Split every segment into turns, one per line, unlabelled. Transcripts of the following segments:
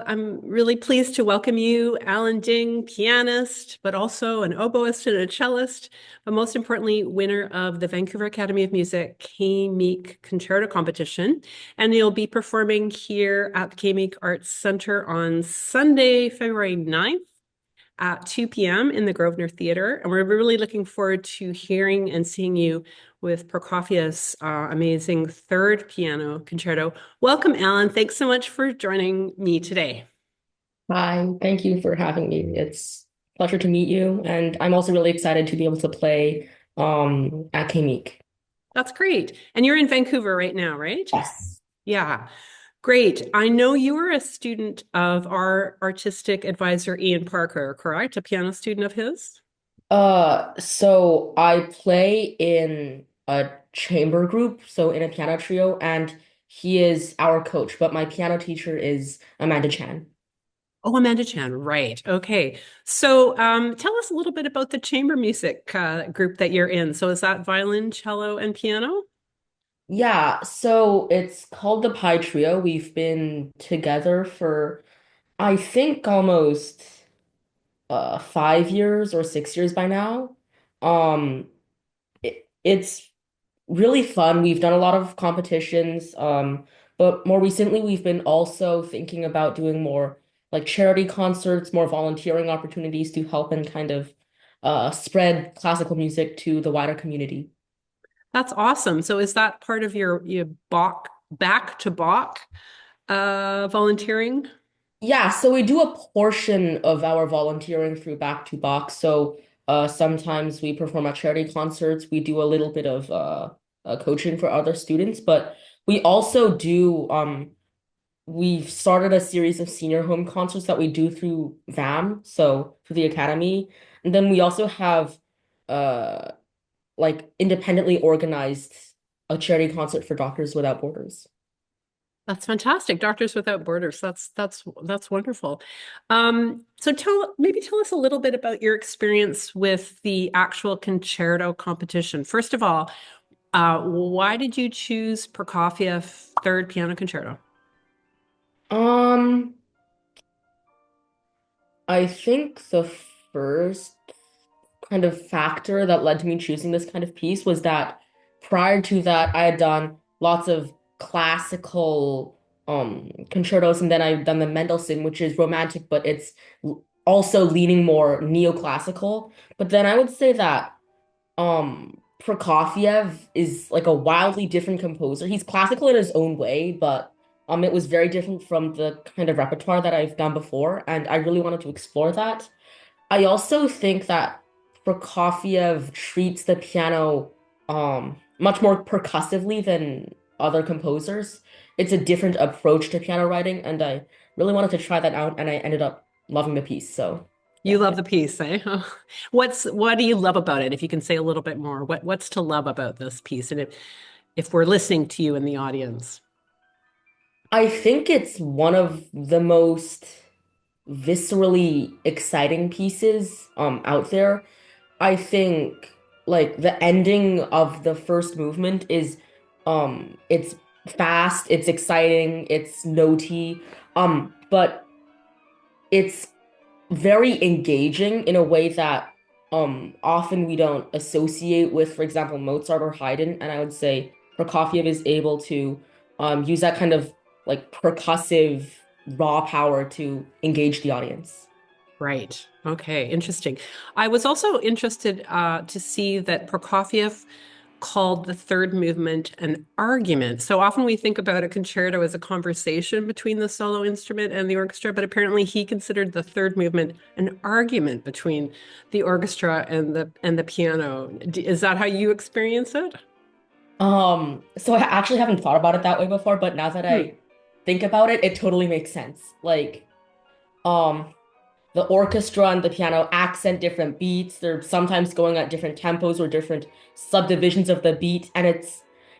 I'm really pleased to welcome you, Alan Ding, pianist, but also an oboist and a cellist, but most importantly, winner of the Vancouver Academy of Music Meek Concerto competition. And you'll be performing here at the Meek Arts Center on Sunday, February 9th at 2 p.m. in the Grosvenor Theatre. And we're really looking forward to hearing and seeing you with Prokofiev's amazing third piano concerto. Welcome, Alan. Thanks so much for joining me today.
Hi, thank you for having me. It's a pleasure to meet you, and I'm also really excited to be able to play at Meek.
That's great. And you're in Vancouver right now, right?
Yes.
Yeah, great. I know you were a student of our artistic advisor, Ian Parker, correct? A piano student of his?
So I play in a chamber group, so in a piano trio, and he is our coach, but my piano teacher is Amanda Chan.
Oh, Amanda Chan, right. Okay. So tell us a little bit about the chamber music group that you're in. So is that violin, cello, and piano?
Yeah, so it's called the Pi Trio. We've been together for I think almost 5 years or 6 years by now. Um, it's really fun. We've done a lot of competitions, but more recently we've been also thinking about doing more like charity concerts, more volunteering opportunities to help and kind of spread classical music to the wider community.
That's awesome. So is that part of your back to Bach volunteering?
Yeah, so we do a portion of our volunteering through Back to Box. So sometimes we perform at charity concerts. We do a little bit of coaching for other students, but we also do we've started a series of senior home concerts that we do through VAM, so through the academy. And then we also have uh like independently organized a charity concert for Doctors Without Borders.
That's fantastic. Doctors Without Borders. That's wonderful. So maybe tell us a little bit about your experience with the actual concerto competition. First of all, why did you choose Prokofiev Third Piano Concerto?
Um, I think the first kind of factor that led to me choosing this kind of piece was that prior to that, I had done lots of classical concertos, and then I've done the Mendelssohn, which is romantic, but it's also leaning more neoclassical. But then I would say that Prokofiev is like a wildly different composer. He's classical in his own way, but it was very different from the kind of repertoire that I've done before, and I really wanted to explore that. I also think that Prokofiev treats the piano much more percussively than other composers. It's a different approach to piano writing, and I really wanted to try that out, and I ended up loving the piece. So,
You
yeah.
love the piece, eh? What do you love about it? If you can say a little bit more, what's to love about this piece? And if we're listening to you in the audience.
I think it's one of the most viscerally exciting pieces out there. I think like the ending of the first movement is it's fast, it's exciting, it's notey, but it's very engaging in a way that often we don't associate with, for example, Mozart or Haydn. And I would say Prokofiev is able to use that kind of like percussive raw power to engage the audience.
Right. Okay. Interesting. I was also interested to see that Prokofiev called the third movement an argument. So often we think about a concerto as a conversation between the solo instrument and the orchestra, but apparently he considered the third movement an argument between the orchestra and the piano. Is that how you experience it?
So I actually haven't thought about it that way before, but now that
Hmm.
I think about it, it totally makes sense. Like, um, the orchestra and the piano accent different beats. They're sometimes going at different tempos or different subdivisions of the beat, and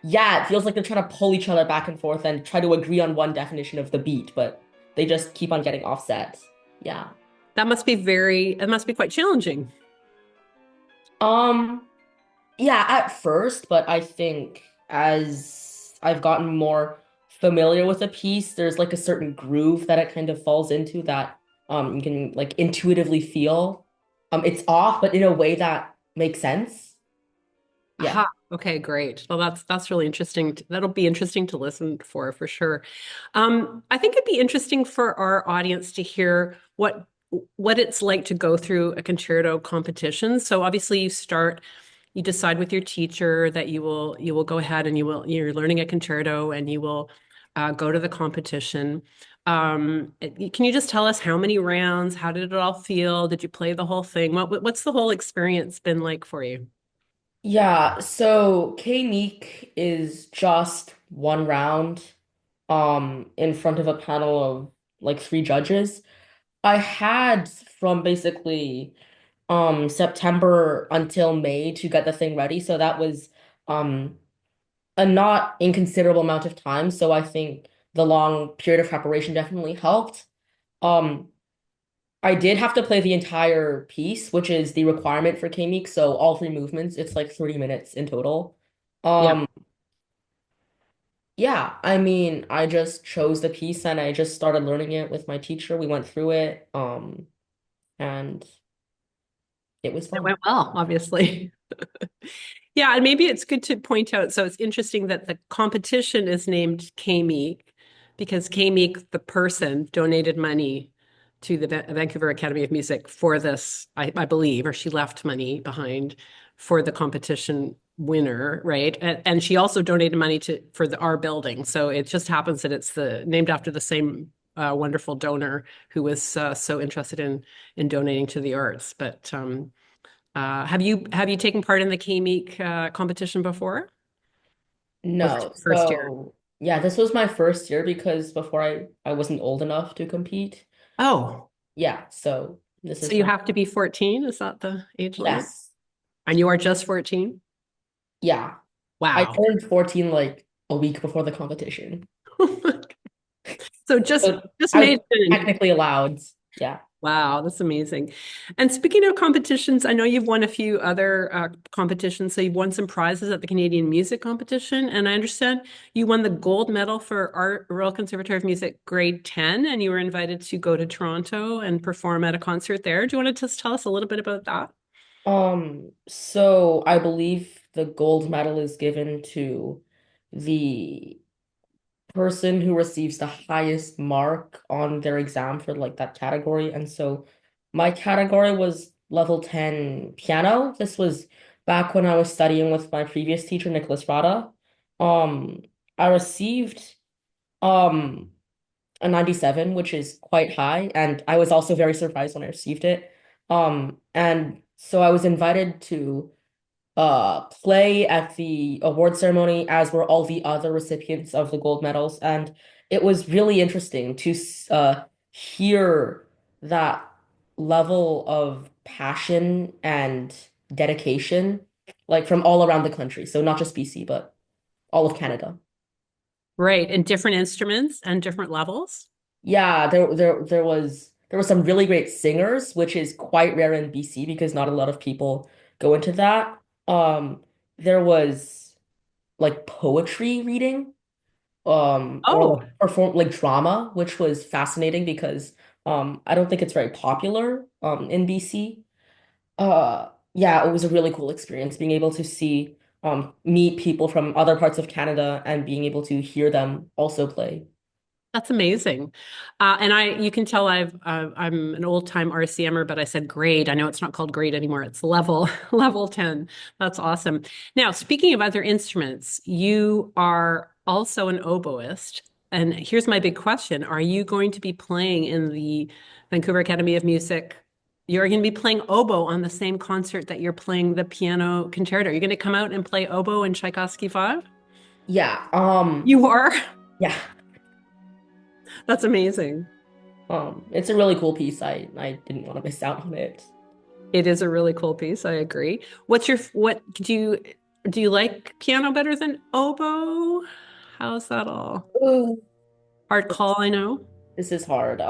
yeah, it feels like they're trying to pull each other back and forth and try to agree on one definition of the beat, but they just keep on getting offset. Yeah.
It must be quite challenging.
Um, yeah, at first, but I think as I've gotten more familiar with a piece, there's like a certain groove that it kind of falls into that you can like intuitively feel. It's off, but in a way that makes sense. Yeah.
Aha. Okay, great. Well, that's really interesting. That'll be interesting to listen for sure. I think it'd be interesting for our audience to hear what it's like to go through a concerto competition. So obviously you decide with your teacher that you will go ahead and you're learning a concerto and you will go to the competition. Can you just tell us how many rounds? How did it all feel? Did you play the whole thing? What's the whole experience been like for you?
Yeah, so K Meek is just one round in front of a panel of like three judges. I had from basically September until May to get the thing ready, so that was um a not inconsiderable amount of time. So I think the long period of preparation definitely helped. Um I did have to play the entire piece, which is the requirement for K-Meek, so all three movements, it's like 30 minutes in total.
Yeah.
Um yeah, I mean, I just chose the piece and I just started learning it with my teacher. We went through it and it was
It
fun.
went well, obviously. Yeah, and maybe it's good to point out. So it's interesting that the competition is named K-Meek because K-Meek, the person, donated money to the Vancouver Academy of Music for this, I believe, or she left money behind for the competition winner, right? And she also donated money to for our building. So it just happens that it's the named after the same wonderful donor who was so interested in donating to the arts. But have you taken part in the K-Meek competition before? Was it
No,
your first year?
so yeah, this was my first year because before I wasn't old enough to compete.
Oh,
Yeah, so this
so
is
you
my
have to be 14? Is that the age limit?
yes.
And you are just 14?
Yeah. I
Wow.
turned 14 like a week before the competition.
So just
So
just
I
made
was
it in.
technically allowed. Yeah.
Wow, that's amazing. And speaking of competitions, I know you've won a few other competitions. So you've won some prizes at the Canadian Music Competition, and I understand you won the gold medal for Art Royal Conservatory of Music Grade 10, and you were invited to go to Toronto and perform at a concert there. Do you want to just tell us a little bit about that?
So I believe the gold medal is given to the person who receives the highest mark on their exam for like that category. And so my category was level 10 piano. This was back when I was studying with my previous teacher, Nicholas Rada. Um, I received um a 97, which is quite high, and I was also very surprised when I received it. And so I was invited to play at the award ceremony, as were all the other recipients of the gold medals. And it was really interesting to hear that level of passion and dedication, like from all around the country. So not just BC, but all of Canada.
Right, and different instruments and different levels.
Yeah, there were some really great singers, which is quite rare in BC because not a lot of people go into that. There was like poetry reading, or
Oh,
like perform like drama, which was fascinating because I don't think it's very popular in BC. Yeah, it was a really cool experience being able to see meet people from other parts of Canada and being able to hear them also play.
that's amazing. And you can tell I'm an old time RCMer, but I said grade. I know it's not called grade anymore. It's level, level 10. That's awesome. Now, speaking of other instruments, you are also an oboist. And here's my big question. Are you going to be playing in the Vancouver Academy of Music? You're going to be playing oboe on the same concert that you're playing the piano concerto. You're going to come out and play oboe in Tchaikovsky 5?
Yeah,
You are?
yeah.
That's amazing.
It's a really cool piece. I didn't want to miss out on it.
It is a really cool piece. I agree. What do you like piano better than oboe? How's that all?
Ooh,
Hard
this,
call, I know.
this is hard.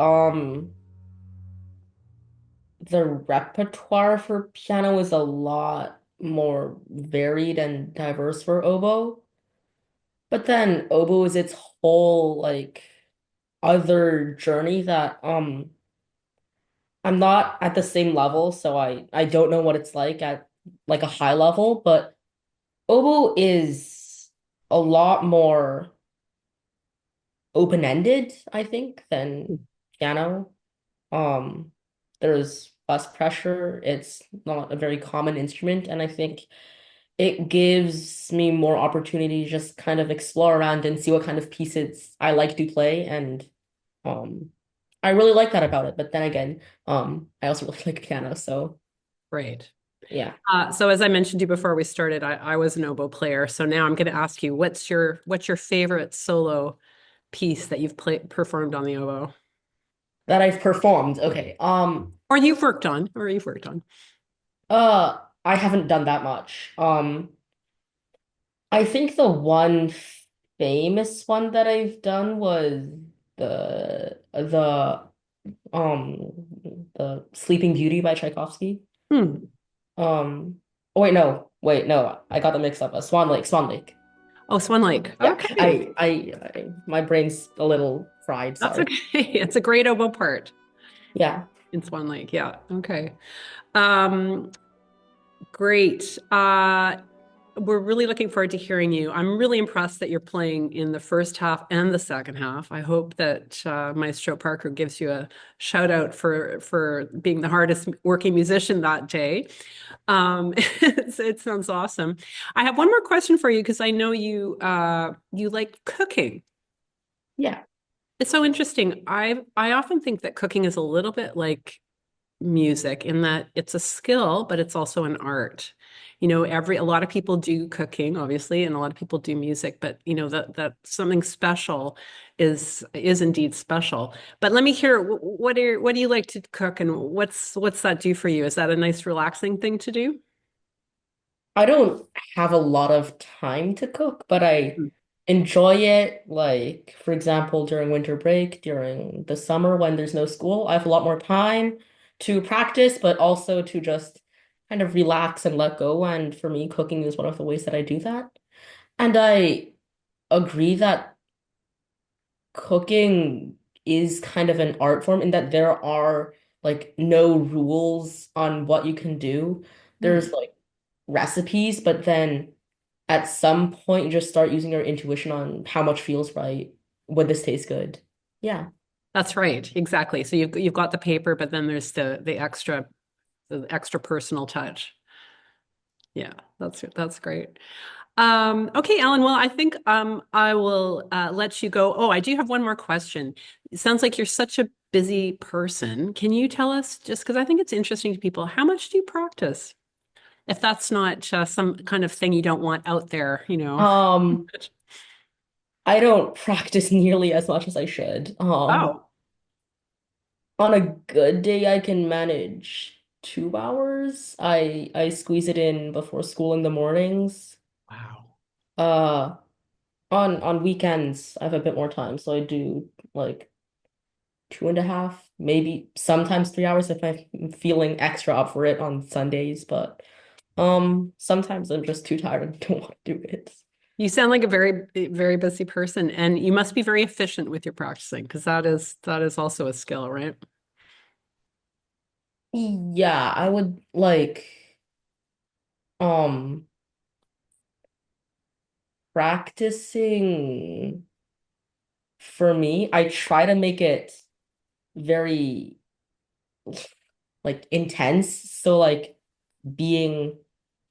The repertoire for piano is a lot more varied and diverse for oboe. But then oboe is its whole like other journey that I'm not at the same level, so I don't know what it's like at like a high level, but oboe is a lot more open-ended, I think, than piano. Um, there's less pressure. It's not a very common instrument, and I think it gives me more opportunity to just kind of explore around and see what kind of pieces I like to play, and um, I really like that about it. But then again, I also really like piano, so
Right.
yeah.
So as I mentioned to you before we started, I was an oboe player. So now I'm going to ask you, what's your favorite solo piece that you've performed on the oboe,
That I've performed. Okay.
or you've worked on?
I haven't done that much. I think the one famous one that I've done was um the Sleeping Beauty by Tchaikovsky.
Hmm.
Oh wait, no, I got them mixed up. Swan Lake, Swan Lake.
Oh, Swan Lake.
Yeah,
Okay,
my brain's a little fried.
that's
Sorry.
okay. It's a great oboe part
Yeah,
in Swan Lake. Yeah. Okay. Um, Great. We're really looking forward to hearing you. I'm really impressed that you're playing in the first half and the second half. I hope that Maestro Parker gives you a shout out for being the hardest working musician that day. It sounds awesome. I have one more question for you because I know you like cooking.
yeah.
It's so interesting. I often think that cooking is a little bit like music in that it's a skill, but it's also an art. A lot of people do cooking, obviously, and a lot of people do music, but that something special is indeed special. But let me hear what do you like to cook and what's that do for you? Is that a nice relaxing thing to do?
I don't have a lot of time to cook, but I
Mm.
enjoy it. Like, for example, during winter break, during the summer when there's no school, I have a lot more time to practice, but also to just kind of relax and let go. And for me, cooking is one of the ways that I do that. And I agree that cooking is kind of an art form in that there are like no rules on what you can do.
Mm.
There's like recipes, but then at some point you just start using your intuition on how much feels right. Would this taste good? Yeah.
That's right, exactly. So you've got the paper, but then there's the extra personal touch. Yeah, that's great. Okay, Alan. Well, I think I will let you go. Oh, I do have one more question. It sounds like you're such a busy person. Can you tell us, just because I think it's interesting to people, how much do you practice? If that's not some kind of thing you don't want out there.
Um, I don't practice nearly as much as I should.
Oh,
On a good day, I can manage 2 hours. I squeeze it in before school in the mornings.
wow.
Uh, on weekends, I have a bit more time, so I do like 2.5, maybe sometimes 3 hours if I'm feeling extra up for it on Sundays. But sometimes I'm just too tired and don't want to do it.
You sound like a very, very busy person, and you must be very efficient with your practicing, because that is also a skill, right?
Yeah, I would like um practicing for me, I try to make it very like intense. So like being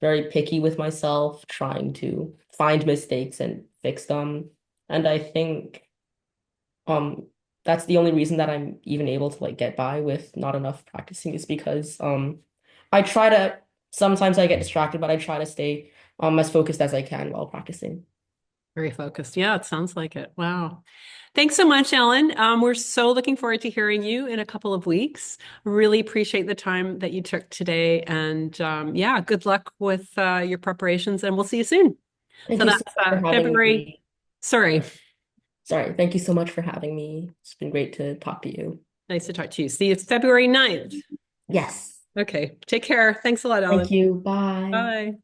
very picky with myself, trying to find mistakes and fix them. And I think um that's the only reason that I'm even able to like get by with not enough practicing is because I try to sometimes I get distracted, but I try to stay as focused as I can while practicing.
Very focused. Yeah, it sounds like it. Wow. Thanks so much, Ellen. We're so looking forward to hearing you in a couple of weeks. Really appreciate the time that you took today. And yeah, good luck with your preparations, and we'll see you soon.
Thank
So
you
that's
so much for having
February.
me.
Sorry.
Sorry, thank you so much for having me. It's been great to talk to you.
Nice to talk to you. See you February 9th.
Yes.
Okay. Take care. Thanks a lot,
Thank
Ellen.
you. Bye.
Bye.